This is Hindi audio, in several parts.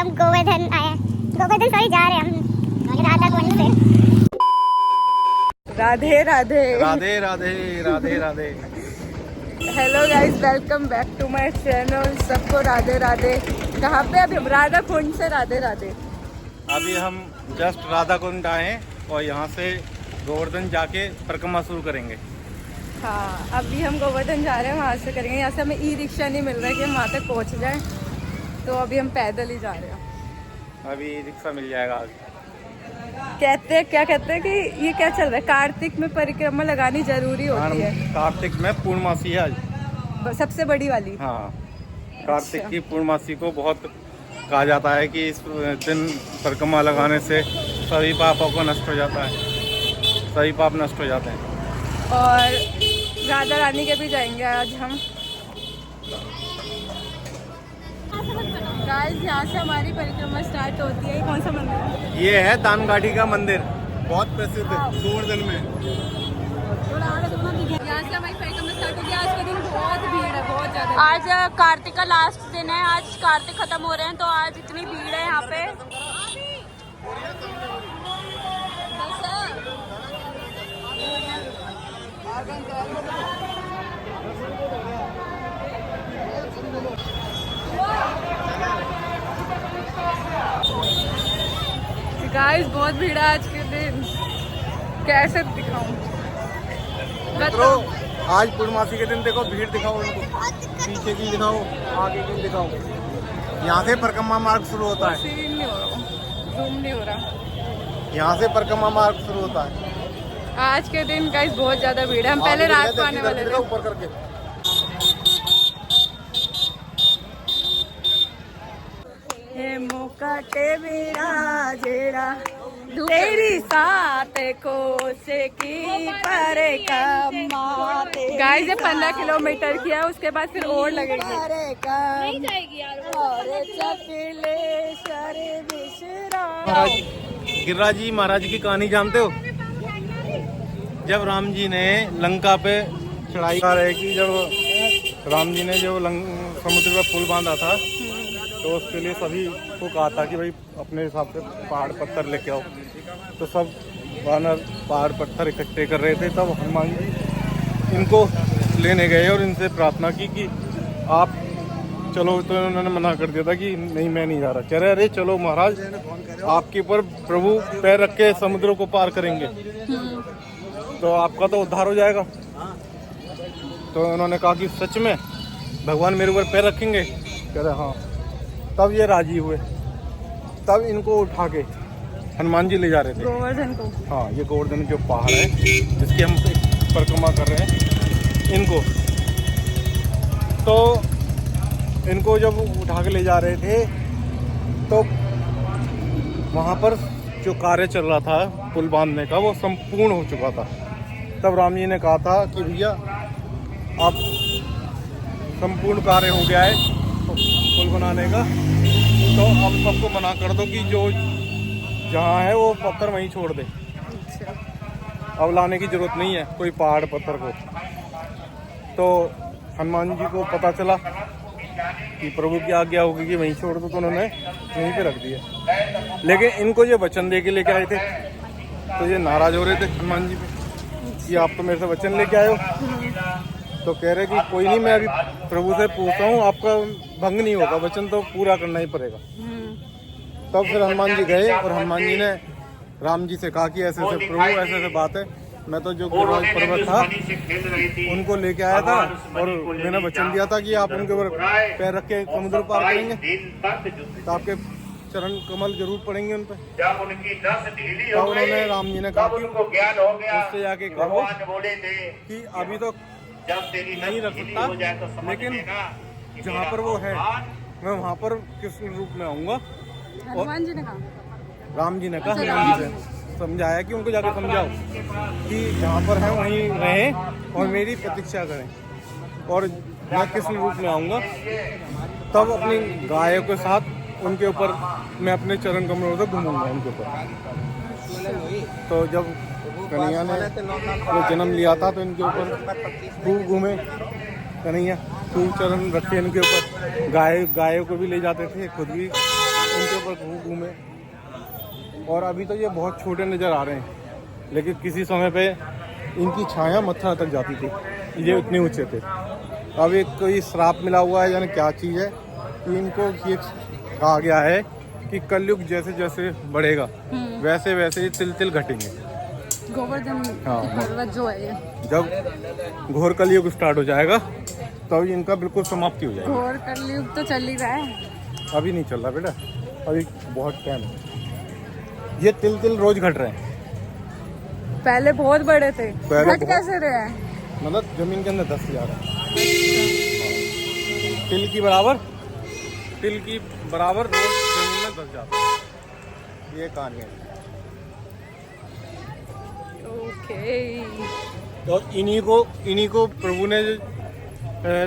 हम गोवर्धन आए हैं, गोवर्धन सॉरी जा रहे हैं हम राधा कुंड से। Radhe Radhe Radhe Radhe Radhe Radhe. Hello guys, welcome back to my channel. सबको राधे राधे। कहाँ पे अभी हम? राधा कुंड से राधे राधे। अभी हम जस्ट राधा कुंड आए हैं और यहाँ से गोवर्धन जाके परिक्रमा शुरू करेंगे। हाँ, अभी हम गोवर्धन जा रहे हैं, वहाँ से करेंगे। यहाँ से हमें ई रिक्शा नहीं मिल रहा है कि हम वहाँ तक पहुँच जाएं, तो अभी हम पैदल ही जा रहे हैं। अभी रिक्शा मिल जाएगा आगे। कहते हैं, क्या कहते हैं कि ये क्या चल रहा है, कार्तिक में परिक्रमा लगानी जरूरी होती है। कार्तिक में पूर्णमासी है आज, सबसे बड़ी वाली। हाँ, कार्तिक की पूर्णमासी को बहुत कहा जाता है कि इस दिन परिक्रमा लगाने से सभी पापों को नष्ट हो जाता है, सभी पाप नष्ट हो जाते हैं। और राधा रानी के भी जाएंगे आज हम। गाइस, यहाँ से हमारी परिक्रमा स्टार्ट होती है। कौन सा मंदिर है? ये है दानगाड़ी का मंदिर, बहुत प्रसिद्ध गोवर्धन में। यहाँ से हमारी परिक्रमा स्टार्ट होती है। आज के दिन बहुत भीड़ है, बहुत ज्यादा। आज कार्तिक का लास्ट दिन है, आज कार्तिक खत्म हो रहे हैं, तो आज इतनी भीड़ है यहाँ पे। गाइस, बहुत भीड़ है आज के दिन। कैसे दिखाऊं? आज पूर्णमासी के दिन देखो, भीड़ दिखाओ उनको, पीछे की दिखाओ, आगे की दिखाओ। यहाँ से परिक्रमा मार्ग शुरू होता है। सीन नहीं हो रहा, जूम नहीं हो रहा। यहाँ से परिक्रमा मार्ग शुरू होता है। आज के दिन गाइस बहुत ज्यादा भीड़ है। हम पहले रात को आने वाले थे। ऊपर करके मुकाटे मेरा जेड़ा तेरी साथ कोसे की परिक्रमा। गाइस, ये 15 किलोमीटर की है, उसके बाद फिर और लगेगी। नहीं जाएगी यार। गिरिराज जी महाराज की कहानी जानते हो? जब राम जी ने लंका पे चढ़ाई कर रहे कि जब राम जी ने जो समुद्र पर पुल बांधा था, तो उसके लिए सभी को कहा था कि भाई अपने हिसाब से पहाड़ पत्थर लेके आओ। तो सब वानर पहाड़ पत्थर इकट्ठे कर रहे थे। तब हनुमान जी इनको लेने गए और इनसे प्रार्थना की कि आप चलो। तो उन्होंने मना कर दिया था कि नहीं, मैं नहीं जा रहा। कह रहे अरे चलो महाराज, आपके ऊपर प्रभु पैर रख के समुद्र को पार करेंगे तो आपका तो उद्धार हो जाएगा। तो उन्होंने कहा कि सच में भगवान मेरे ऊपर पैर रखेंगे? कह रहे हाँ। तब ये राजी हुए। तब इनको उठा के हनुमान जी ले जा रहे थे गोवर्धन को। हाँ, ये गोवर्धन जो पहाड़ है जिसकी हम परिक्रमा कर रहे हैं, इनको। तो इनको जब उठा के ले जा रहे थे, तो वहाँ पर जो कार्य चल रहा था पुल बांधने का, वो संपूर्ण हो चुका था। तब राम जी ने कहा था कि भैया आप संपूर्ण कार्य हो गया है पुल बनाने का, तो अब सबको मना कर दो कि जो जहाँ है वो पत्थर वहीं छोड़ दे। अब लाने की जरूरत नहीं है कोई पहाड़ पत्थर को। तो हनुमान जी को पता चला कि प्रभु की आज्ञा होगी कि वहीं छोड़ दो, तो उन्होंने वहीं पे रख दिया। लेकिन इनको ये वचन दे के लेके आए थे, तो ये नाराज हो रहे थे हनुमान जी पे कि आप तो मेरे से वचन लेके आए हो। तो कह रहे कि कोई नहीं, मैं अभी प्रभु से पूछता हूँ, आपका भंग नहीं होगा, वचन तो पूरा करना ही पड़ेगा। तब फिर हनुमान जी गए और हनुमान जी ने राम जी से कहा कि ऐसे ऐसे प्रभु, ऐसे ऐसे बात है, मैं तो जो गिरिराज पर्वत था उनको लेके आया था और मैंने वचन दिया था कि आप उनके ऊपर पैर रख के समुद्र पार करेंगे, तो आपके चरण कमल जरूर पड़ेंगे उन पर। तब उन्होंने राम जी ने कहा कि उससे जाके कहो कि अभी तो नहीं रख सकता, लेकिन जहाँ पर वो है मैं वहाँ पर किस रूप में आऊँगा। हनुमान जी ने कहा, राम जी ने कहा, हनुमान जी से समझाया कि उनको जाके समझाओ कि जहाँ पर है वहीं रहें और मेरी प्रतीक्षा करें, और मैं किस रूप में आऊँगा। तब अपनी गायों के साथ उनके ऊपर मैं अपने चरण कमलों से घूमूंगा उनके ऊपर। तो जब कन्हैया ने जो जन्म लिया था, तो इनके ऊपर खूब घूमे कन्हैया, खूब चरण रखे इनके ऊपर। गायों को भी ले जाते थे, खुद भी उनके ऊपर घूमे। और अभी तो ये बहुत छोटे नज़र आ रहे हैं, लेकिन किसी समय पे इनकी छाया मत्था तक जाती थी, ये इतने ऊंचे थे। अब एक कोई श्राप मिला हुआ है, यानी क्या चीज़ है कि इनको ये कहा गया है कि कलयुग जैसे जैसे बढ़ेगा वैसे वैसे ये तिल तिल घटेंगे। गोवर्धन पर्वत जो है ये, जब घोर कलयुग स्टार्ट हो जाएगा तब इनका बिल्कुल समाप्ति हो जाएगी। घोर कलयुग तो चल ही रहा है, अभी नहीं चल रहा बेटा, अभी बहुत टाइम है। ये तिल तिल रोज घट रहे हैं। पहले बहुत बड़े थे, घट कैसे रहे हैं? मतलब जमीन के अंदर 10,000 है। तिल की बराबर रोज जमीन में 10,000। ये कहानी है। ओके। तो इन्हीं को प्रभु ने,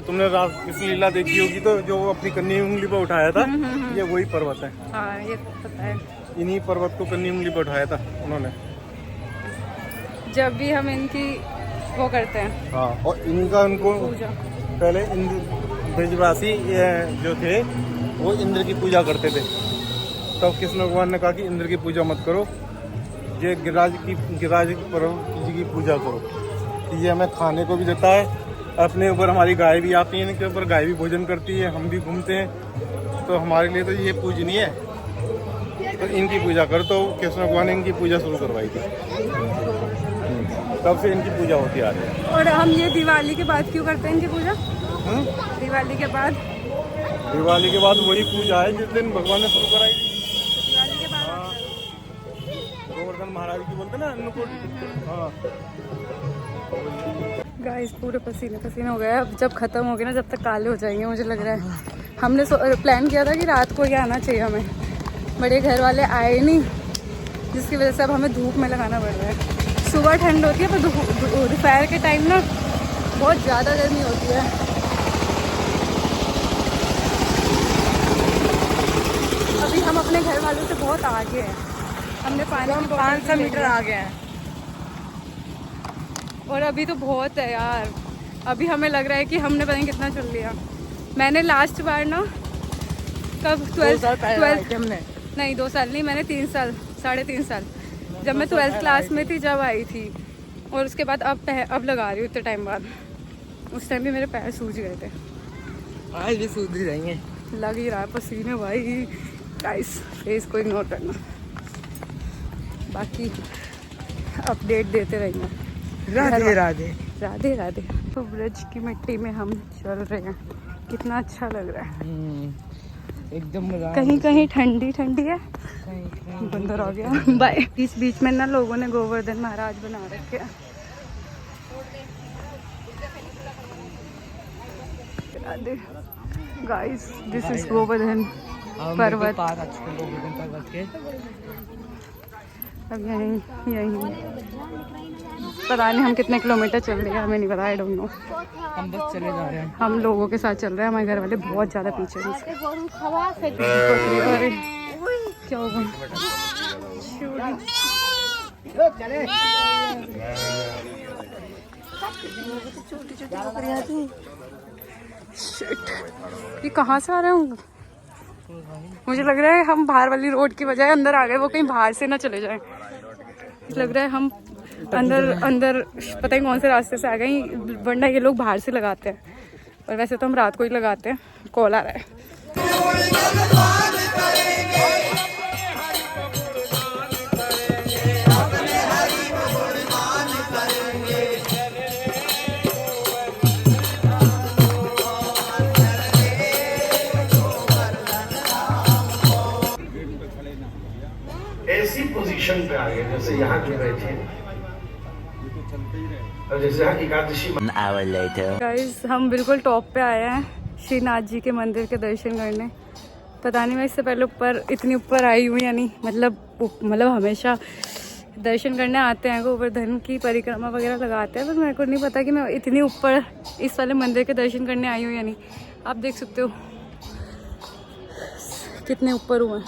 तुमने कृष्ण लीला देखी होगी तो जो अपनी कन्नी उंगली पर उठाया था, ये वही पर्वत है। हाँ ये तो पता है। इन्हीं पर्वत को कन्नी उंगली पर उठाया था उन्होंने। जब भी हम इनकी वो करते हैं, हाँ, और इन्हीं का उनको पहले ब्रजवासी जो थे वो इंद्र की पूजा करते थे। तब कृष्ण भगवान ने कहा कि इंद्र की पूजा मत करो, ये गिरिराज जी की पूजा करो। ये हमें खाने को भी देता है, अपने ऊपर हमारी गाय भी आती है, इनके ऊपर गाय भी भोजन करती है, हम भी घूमते हैं, तो हमारे लिए तो ये पूजनीय है। तो इनकी पूजा करो। तो कृष्ण भगवान ने इनकी पूजा शुरू करवाई थी, तब से इनकी पूजा होती आ रही है। और हम ये दिवाली के बाद क्यों करते हैं इनकी पूजा? दिवाली के बाद वही पूजा है जिस दिन भगवान ने शुरू कराई थी। दिवाली के बाद। हाँ, गोवर्धन महाराज की बोलते ना अन्नकूट। हाँ गाइस पूरे पसीने हो गए। अब जब खत्म हो गए ना, जब तक काले हो जाएंगे मुझे लग रहा है। हमने प्लान किया था कि रात को ही आना चाहिए हमें, बड़े घर वाले आए नहीं, जिसकी वजह से अब हमें धूप में लगाना पड़ रहा है। सुबह ठंड होती है पर दोपहर के टाइम ना बहुत ज़्यादा गर्मी होती है। अभी हम अपने घर वालों से बहुत आगे हैं, हमने 500 मीटर आगे हैं। और अभी तो बहुत है यार, अभी हमें लग रहा है कि हमने पता नहीं कितना चल लिया। मैंने लास्ट बार ना कब 12 नहीं 2 साल नहीं, मैंने 3 साल 3.5 साल जब मैं 12th क्लास में थी जब आई थी। और उसके बाद अब लगा रही हूँ इतने टाइम बाद। उस टाइम भी मेरे पैर सूज गए थे, आज भी सूज ही जाएंगे। लग ही रहा है पसीने भाई। गाइस फेस को इग्नोर करना, बाकी अपडेट देते रहेंगे। राधे राधे राधे राधे। तो ब्रज की मिट्टी में हम चल रहे हैं, कितना अच्छा लग रहा है। एकदम कहीं कहीं ठंडी ठंडी है। बंदर आ गया बाय। इस बीच में ना लोगों ने गोवर्धन महाराज बना रखे हैं। गाइस दिस इज गोवर्धन पर्वत। अब यहीं पता नहीं हम कितने किलोमीटर चल रहे हैं, हमें नहीं पता, आई डोंट नो। हम बस चले जा रहे हैं, हम लोगों के साथ चल रहे हैं, हमारे घर वाले बहुत ज़्यादा पीछे हैं। अरे क्या होगा? ये कहाँ से आ रहे होंगे? मुझे लग रहा है हम बाहर वाली रोड की बजाय अंदर आ गए, वो कहीं बाहर से ना चले जाए। लग रहा है हम अंदर पता नहीं कौन से रास्ते से आ गए, वरना ये लोग बाहर से लगाते हैं, और वैसे तो हम रात को ही लगाते हैं। कॉल आ रहा है। ऐसी पोजीशन पे आ गए जैसे यहाँ जो बैठे, और जैसे एकादशी। गाइस हम बिल्कुल टॉप पे आए हैं श्रीनाथ जी के मंदिर के दर्शन करने। पता नहीं मैं इससे पहले इतनी ऊपर आई हूँ या नहीं, मतलब हमेशा दर्शन करने आते हैं, गोवर्धन की परिक्रमा वगैरह लगाते हैं, पर मेरे को नहीं पता कि मैं इतनी ऊपर इस वाले मंदिर के दर्शन करने आई हूँ या नहीं। आप देख सकते हो कितने ऊपर हुए हैं।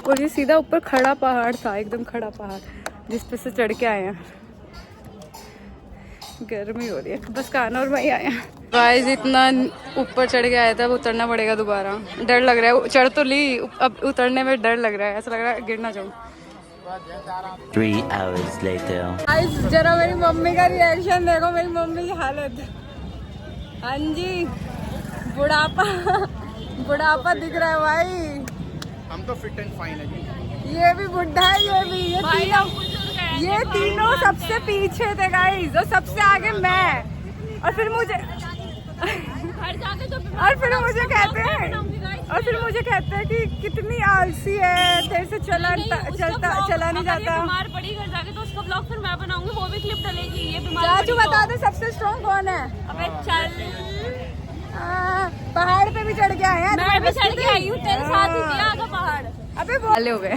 और ये सीधा ऊपर खड़ा पहाड़ था, एकदम खड़ा पहाड़ जिस पे से चढ़ के आए हैं। गर्मी हो रही है, बस कान और भाई आया। गाइस इतना ऊपर चढ़ के आया था, अब उतरना पड़ेगा दोबारा। डर लग रहा है, चढ़ तो ली, अब उतरने में डर लग रहा है, ऐसा लग रहा है गिर ना जाऊं। 3 hours later. गाइस जरा मेरी मम्मी का रिएक्शन देखो, मेरी मम्मी की हालत। हाँ जी, बुढ़ापा दिख रहा है भाई। हम तो फिट एंड फाइन है जी। ये भी बुढ़ा है, ये भी, ये तीनों सबसे पीछे थे गाइस, और सबसे आगे मैं। और फिर मुझे कहते हैं कि कितनी आलसी है, तेरे से चला नहीं जाता। बीमार पड़ी घर जाके, तो उसका ब्लॉग फिर मैं बनाऊंगी, वो भी क्लिप डलेगी। ये बीमार चाचू बता दो सबसे स्ट्रॉन्ग कौन है? अबे चल, पहाड़ पे भी चढ़ के आए हैं। मैं भी चढ़ के आई हूँ तेरे साथ ही, किया आधा पहाड़। अबे वाले हो गए,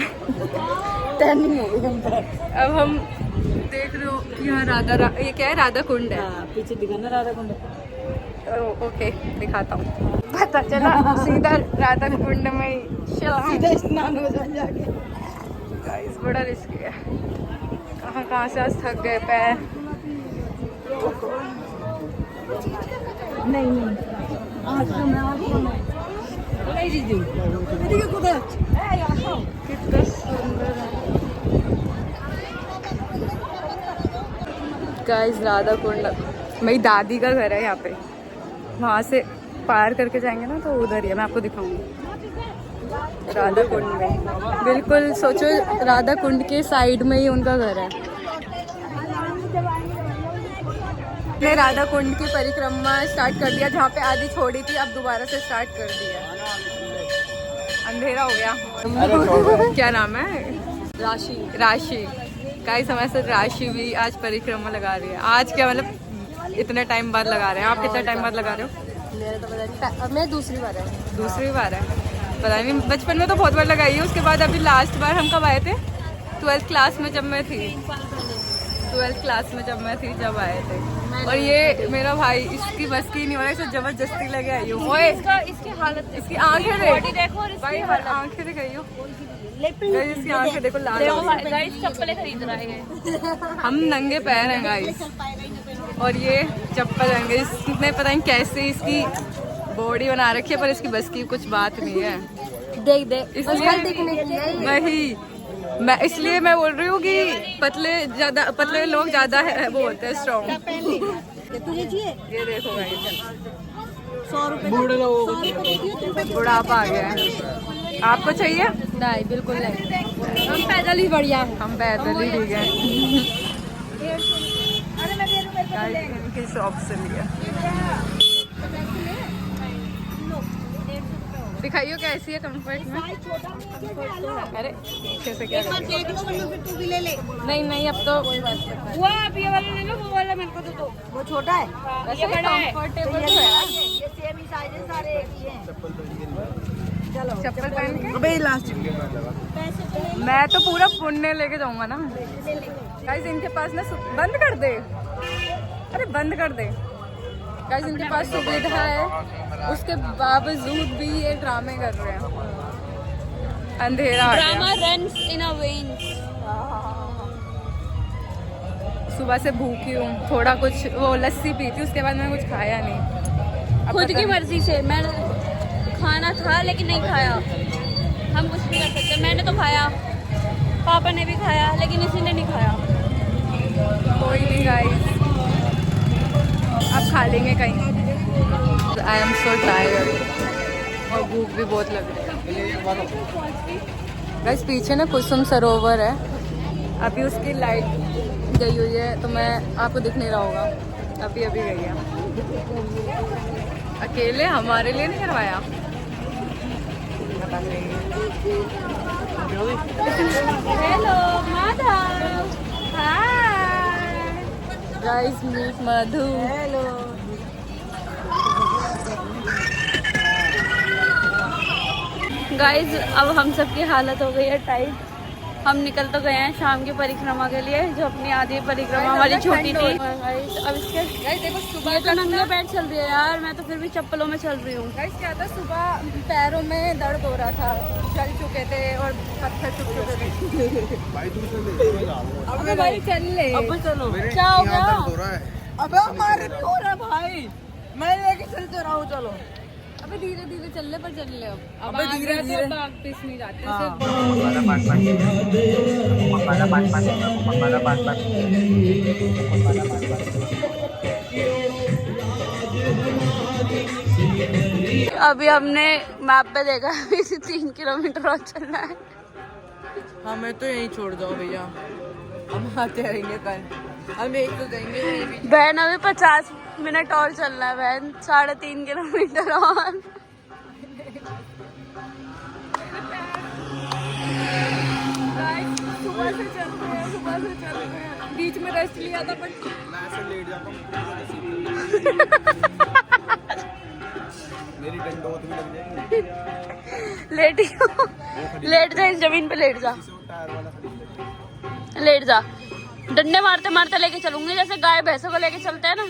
टर्निंग हो गई हम पर। अब हम देख रहे हो यहाँ ये क्या है, राधा कुंड है। पीछे दिखाना राधा कुंड। ओके दिखाता हूँ। पता चला सीधा राधा कुंड में ही स्नान हो जाके। गाइस बड़ा रिस्की है, कहाँ से आज थक गए पैर। नहीं आज तो मैं कितना सुंदर है गाइस राधा कुंड। मेरी दादी का घर है यहाँ पे, वहाँ से पार करके जाएंगे ना तो उधर ही है, मैं आपको दिखाऊंगी। राधा कुंड में बिल्कुल सोचो, राधा कुंड के साइड में ही उनका घर है। ने राधा कुंड की परिक्रमा स्टार्ट कर दिया, जहाँ पे आधी छोड़ी थी, अब दोबारा से स्टार्ट कर दिया। अंधेरा हो गया। क्या नाम है? राशि। गाइस हमारे साथ राशि भी आज परिक्रमा लगा रही है। आज क्या मतलब इतने टाइम बाद लगा रहे हैं। आप कितने टाइम बाद लगा रहे हो? मेरा तो पता नहीं, मैं दूसरी बार है। पता नहीं, बचपन में तो बहुत बार लगाई है। उसके बाद अभी लास्ट बार हम कब आए थे? 12th क्लास में जब मैं थी, 12th क्लास में जब मैं थी जब आए थे। और ये मेरा भाई, इसकी बस की नहीं हो रहा है, इसे जबरदस्ती लगे आई हूँ। इसकी हालत, इसकी आंखें देख, देखो और भाई हर आंखें दिख रही हो। इसकी आंखें देखो लाल। गाइस चप्पलें खरीद रहे हैं हम, नंगे पैर हैं गाइस, और ये चप्पल हैं। इसने पता नहीं कैसे इसकी बॉडी बना रखी है, पर इसकी बस की कुछ बात नहीं है। देख इसलिए वही मैं बोल रही हूँ कि पतले लोग ज्यादा वो होते हैं स्ट्रॉन्ग। ये देखो गाइस, 100 रुपए बुढ़ापा आ गया है। आपको चाहिए? नहीं, बिल्कुल नहीं, हम पैदल ही बढ़िया है। हम पैदल ही ठीक है। इनकी शॉप से लिया। दिखाइयो कैसी है कंफर्ट में। अरे कैसे क्या नहीं अब तो वो आप ये वाला ले लो, वो वाला मेरे को दे दो। वो छोटा है, वैसे कंफर्टेबल तो है। ये सेम ही साइज है, सारे एक ही हैं। चप्पल पहन के अबे लास्ट मैं तो पूरा पुण्य लेके जाऊंगा ना। गाइस इनके पास ना बंद कर दे, अरे बंद कर दे। गाइस इनके पास सुविधा है, उसके बावजूद भी ये ड्रामे कर रहे हैं। अंधेरा आ गया। Drama runs in a veins. सुबह से भूखी हूँ, थोड़ा कुछ वो लस्सी पी थी, उसके बाद मैंने कुछ खाया नहीं। खुद की मर्जी से मैं खाना था लेकिन नहीं खाया। हम कुछ नहीं कर सकते। मैंने तो खाया, पापा ने भी खाया, लेकिन इसी ने नहीं खाया। कोई नहीं गाइस, अब खा लेंगे कहीं। आई एम सो टायर्ड और भूख भी बहुत लग रही है। गाइस पीछे ना कुसुम सरोवर है, अभी उसकी लाइट गई हुई है तो मैं आपको दिख नहीं रहा होगा। अभी गई है, अकेले हमारे लिए नहीं करवाया। Hello Madhav, hi guys, meet Madhu. Hello guys अब हम सबकी हालत हो गई है टाइट। हम निकल तो गए हैं शाम की परिक्रमा के लिए, जो अपनी आधी परिक्रमा हमारी छोटी थी। अब इसके देखो ये तो नंगे पैर चल रही है यार, मैं तो फिर भी चप्पलों में चल रही हूँ। गाइस क्या था, सुबह पैरों में दर्द हो रहा था, चल चुके थे और पत्थर चुप चुके थे। अब भाई चल ले, अब चलो क्या हो गया? अबे हमारे भी हो रहा है भाई, मैं लेके चलते रहा हूँ। चलो अबे धीरे धीरे चलने पर चल ले। अब अबे धीरे धीरे पीस नहीं जाते। अभी हमने मैप पे देखा, अभी 3 किलोमीटर और चलना है। हमें तो यहीं छोड़ जाओ भैया, हम आते रहेंगे कल, हम एक तो जाएंगे यहीं भी। बहन अभी 50 मिनट और चलना है बहन, 3.5 किलोमीटर और। सुबह से चल रहे हैं, सुबह से चल रहे हैं, बीच में रेस्ट लिया था बट लेट जाता हूँ। मेरी डंडोत भी लग जाएगी। लेट ही हो। लेट जा, इस जमीन पे लेट जा, लेट जा। डंडे मारते मारते लेके चलूंगी, जैसे गाय भैंसों को लेके चलते हैं ना।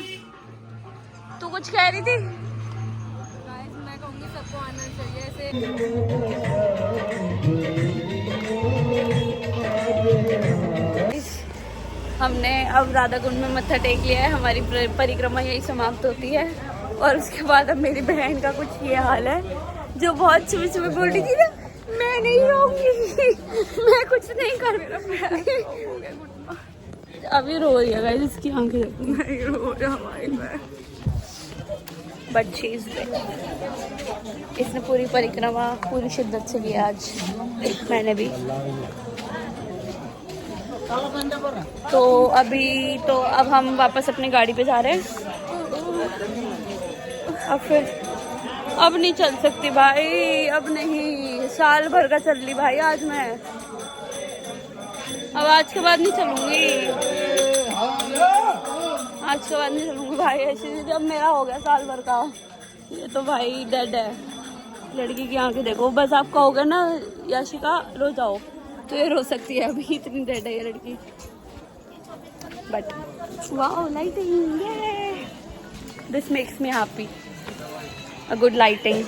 तू कुछ कह रही थी? मैं कहूँगी सबको आना चाहिए ऐसे। हमने अब राधा कुंड में मत्था टेक लिया है, हमारी परिक्रमा यही समाप्त होती है। और उसके बाद अब मेरी बहन का कुछ ये हाल है, जो बहुत सुबह सुबह बोल रही थी ना, मैं नहीं रहूंगी, मैं कुछ नहीं कर रहा। अभी रो रही है गाइस, इसकी आंखें देखो, मैं रो रहा हमारी बहन। But she is there. इसने पूरी परिक्रमा पूरी शिद्दत से किया आज, मैंने भी। तो अभी तो अब हम वापस अपनी गाड़ी पे जा रहे हैं। अब फिर अब नहीं चल सकती भाई, अब नहीं, साल भर का चल ली भाई आज मैं। अब आज के बाद नहीं चलूंगी, आज के बाद नहीं चलूंगी भाई ऐसे। जब मेरा हो गया साल भर का, ये तो भाई डेड है। लड़की की आंखें देखो, बस आप कहोगे ना याशिका रो जाओ, तो ये रो सकती है, अभी इतनी डेड है ये लड़की। बट वाओ लाइटिंग, ये this makes me happy, a good lighting.